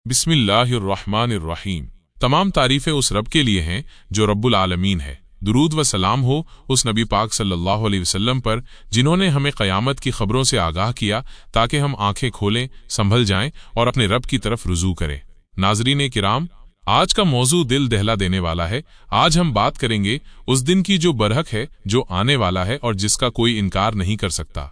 बिस्मिल्लाहिर्रहमानिर्रहीम। तमाम तारीफ़ें उस रब के लिए हैं जो रब्बुल आलमीन है। दुरूद व सलाम हो उस नबी पाक सल्लल्लाहु अलैहि वसल्लम पर जिन्होंने हमें क़यामत की ख़बरों से आगाह किया ताकि हम आंखें खोलें, संभल जाएं और अपने रब की तरफ रुजू करें। नाज़रीन किराम, आज का मौजू दिल दहला देने वाला है। आज हम बात करेंगे उस दिन की जो बरहक है, जो आने वाला है और जिसका कोई इनकार नहीं कर सकता।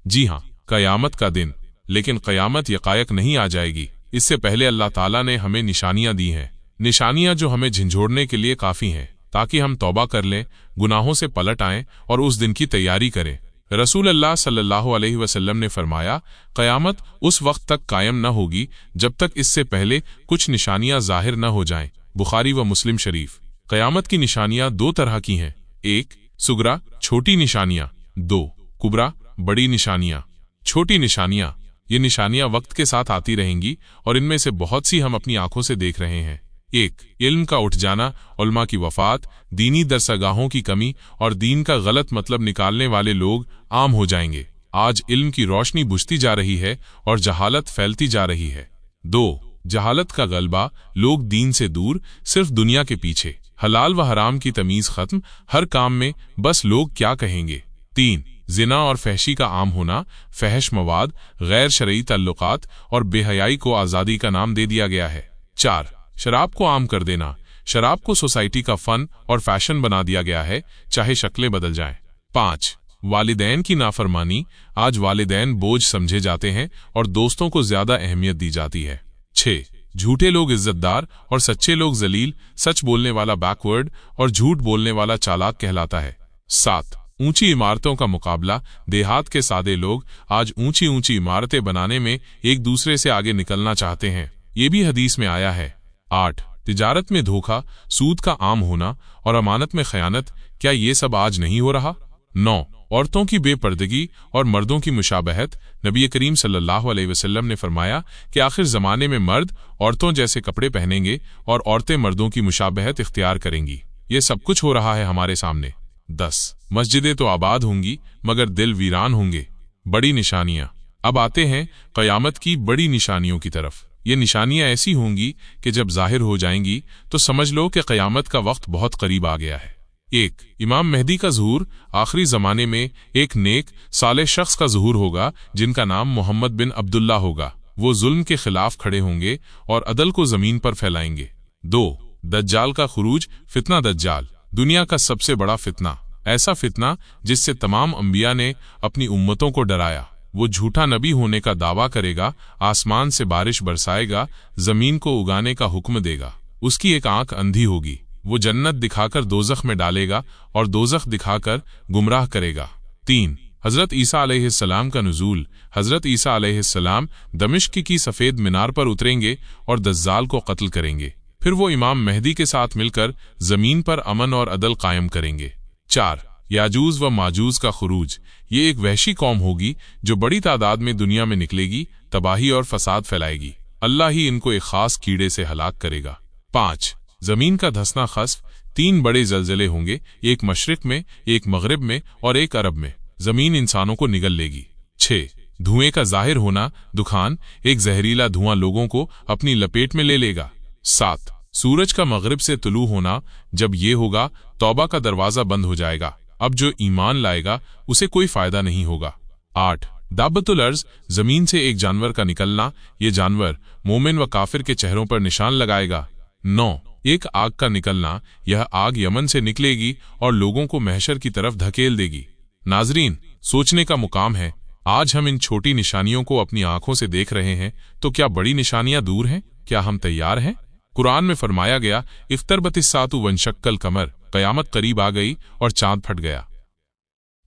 जी हाँ, क़यामत का दिन। लेकिन क़यामत यकायक नहीं आ जाएगी। इससे पहले अल्लाह ताला ने हमें निशानियां दी हैं, निशानियां जो हमें झंझोड़ने के लिए काफ़ी हैं ताकि हम तौबा कर लें, गुनाहों से पलट आएं और उस दिन की तैयारी करें। रसूल अल्लाह सल्लल्लाहु अलैहि वसल्लम ने फरमाया, क़यामत उस वक्त तक कायम न होगी जब तक इससे पहले कुछ निशानियां ज़ाहिर न हो जाएं। बुखारी व मुस्लिम शरीफ। क़यामत की निशानियां दो तरह की हैं। एक, सुगरा छोटी निशानियां। दो, कुबरा बड़ी निशानियां। छोटी निशानियां, ये निशानियां वक्त के साथ आती रहेंगी और इनमें से बहुत सी हम अपनी आंखों से देख रहे हैं। एक, इल्म का उठ जाना, उलमा की वफात, दीनी दरसगाहों की कमी और दीन का गलत मतलब निकालने वाले लोग आम हो जाएंगे। आज इल्म की रोशनी बुझती जा रही है और जहालत फैलती जा रही है। दो, जहालत का गलबा, लोग दीन से दूर, सिर्फ दुनिया के पीछे, हलाल व हराम की तमीज खत्म, हर काम में बस लोग क्या कहेंगे। तीन, जिना और फहशी का आम होना, फहश मवाद, गैर शरई ताल्लुकात और बेहयाई को आज़ादी का नाम दे दिया गया है। चार, शराब को आम कर देना, शराब को सोसाइटी का फन और फैशन बना दिया गया है, चाहे शक्लें बदल जाएं। पाँच, वालिदैन की नाफरमानी, आज वालिदैन बोझ समझे जाते हैं और दोस्तों को ज्यादा अहमियत दी जाती है। छः, झूठे लोग इज्जतदार और सच्चे लोग जलील, सच बोलने वाला बैकवर्ड और झूठ बोलने वाला चालाक कहलाता है। सात, ऊंची इमारतों का मुकाबला, देहात के सादे लोग आज ऊंची ऊंची इमारतें बनाने में एक दूसरे से आगे निकलना चाहते हैं, ये भी हदीस में आया है। आठ, तिजारत में धोखा, सूद का आम होना और अमानत में खयानत, क्या ये सब आज नहीं हो रहा। नौ, औरतों की बेपर्दगी और मर्दों की मुशाबहत, नबी करीम सल्लल्लाहु अलैहि वसल्लम ने फरमाया कि आखिर ज़माने में मर्द औरतों जैसे कपड़े पहनेंगे और औरतें मर्दों की मुशाबहत इख्तियार करेंगी। ये सब कुछ हो रहा है हमारे सामने। 10, मस्जिदें तो आबाद होंगी मगर दिल वीरान होंगे। बड़ी निशानियां। अब आते हैं क़यामत की बड़ी निशानियों की तरफ। ये निशानियां ऐसी होंगी कि जब जाहिर हो जाएंगी तो समझ लो कि क़यामत का वक्त बहुत करीब आ गया है। एक, इमाम मेहदी का ज़ुहूर, आखिरी ज़माने में एक नेक साले शख्स का ज़ुहूर होगा जिनका नाम मोहम्मद बिन अब्दुल्ला होगा। वो जुल्म के खिलाफ खड़े होंगे और अदल को ज़मीन पर फैलाएंगे। दो, दज्जाल का खुरूज, फितना दज्जाल, दुनिया का सबसे बड़ा फितना, ऐसा फितना जिससे तमाम अंबिया ने अपनी उम्मतों को डराया। वो झूठा नबी होने का दावा करेगा, आसमान से बारिश बरसाएगा, जमीन को उगाने का हुक्म देगा। उसकी एक आंख अंधी होगी। वो जन्नत दिखाकर दोजख में डालेगा और दोजख दिखाकर गुमराह करेगा। तीन, हजरत ईसा अलैहिस्सलाम का नुज़ूल, हजरत ईसा अलैहिस्सलाम दमिश्क की सफ़ेद मीनार पर उतरेंगे और दज्जाल को कत्ल करेंगे। फिर वो इमाम मेहदी के साथ मिलकर जमीन पर अमन और अदल कायम करेंगे। चार, याजूज व माजूज का खुरूज, ये एक वहशी कौम होगी जो बड़ी तादाद में दुनिया में निकलेगी, तबाही और फसाद फैलाएगी। अल्लाह ही इनको एक खास कीड़े से हलाक करेगा। पाँच, जमीन का धंसना खस्फ, तीन बड़े जलजले होंगे, एक मशरिक में, एक मगरिब में और एक अरब में। जमीन इंसानों को निगल लेगी। छः, धुएं का जाहिर होना, दुखान, एक जहरीला धुआं लोगों को अपनी लपेट में ले लेगा। सात, सूरज का मगरिब से तुलू होना, जब ये होगा तौबा का दरवाज़ा बंद हो जाएगा, अब जो ईमान लाएगा उसे कोई फ़ायदा नहीं होगा। आठ, दाबतुल अर्ज़, ज़मीन से एक जानवर का निकलना, ये जानवर मोमिन व काफिर के चेहरों पर निशान लगाएगा। नौ, एक आग का निकलना, यह आग यमन से निकलेगी और लोगों को महशर की तरफ धकेल देगी। नाजरीन, सोचने का मुकाम है, आज हम इन छोटी निशानियों को अपनी आंखों से देख रहे हैं, तो क्या बड़ी निशानियां दूर हैं? क्या हम तैयार हैं? कुरान में फरमाया गया, इफ्तरबतिस्सातु वंशक्कल कमर, क़यामत करीब आ गई और चांद फट गया।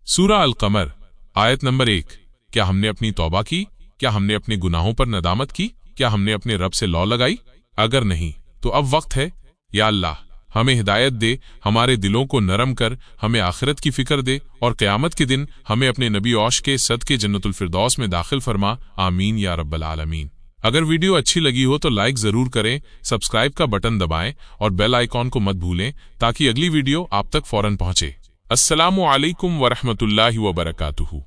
सूरा अल कमर, आयत नंबर 1। क्या हमने अपनी तौबा की? क्या हमने अपने गुनाहों पर नदामत की? क्या हमने अपने रब से लौ लगाई? अगर नहीं तो अब वक्त है। या अल्लाह, हमें हिदायत दे, हमारे दिलों को नरम कर, हमें आखिरत की फिक्र दे और क़यामत के दिन हमें अपने नबी औश के सदके जन्नतुल फिरदौस में दाखिल फरमा। आमीन या रब्बल आलमीन। अगर वीडियो अच्छी लगी हो तो लाइक ज़रूर करें, सब्सक्राइब का बटन दबाएं और बेल आइकॉन को मत भूलें ताकि अगली वीडियो आप तक फौरन पहुंचे। अस्सलामु अलैकुम वरहमतुल्लाहि वबरकातुहू।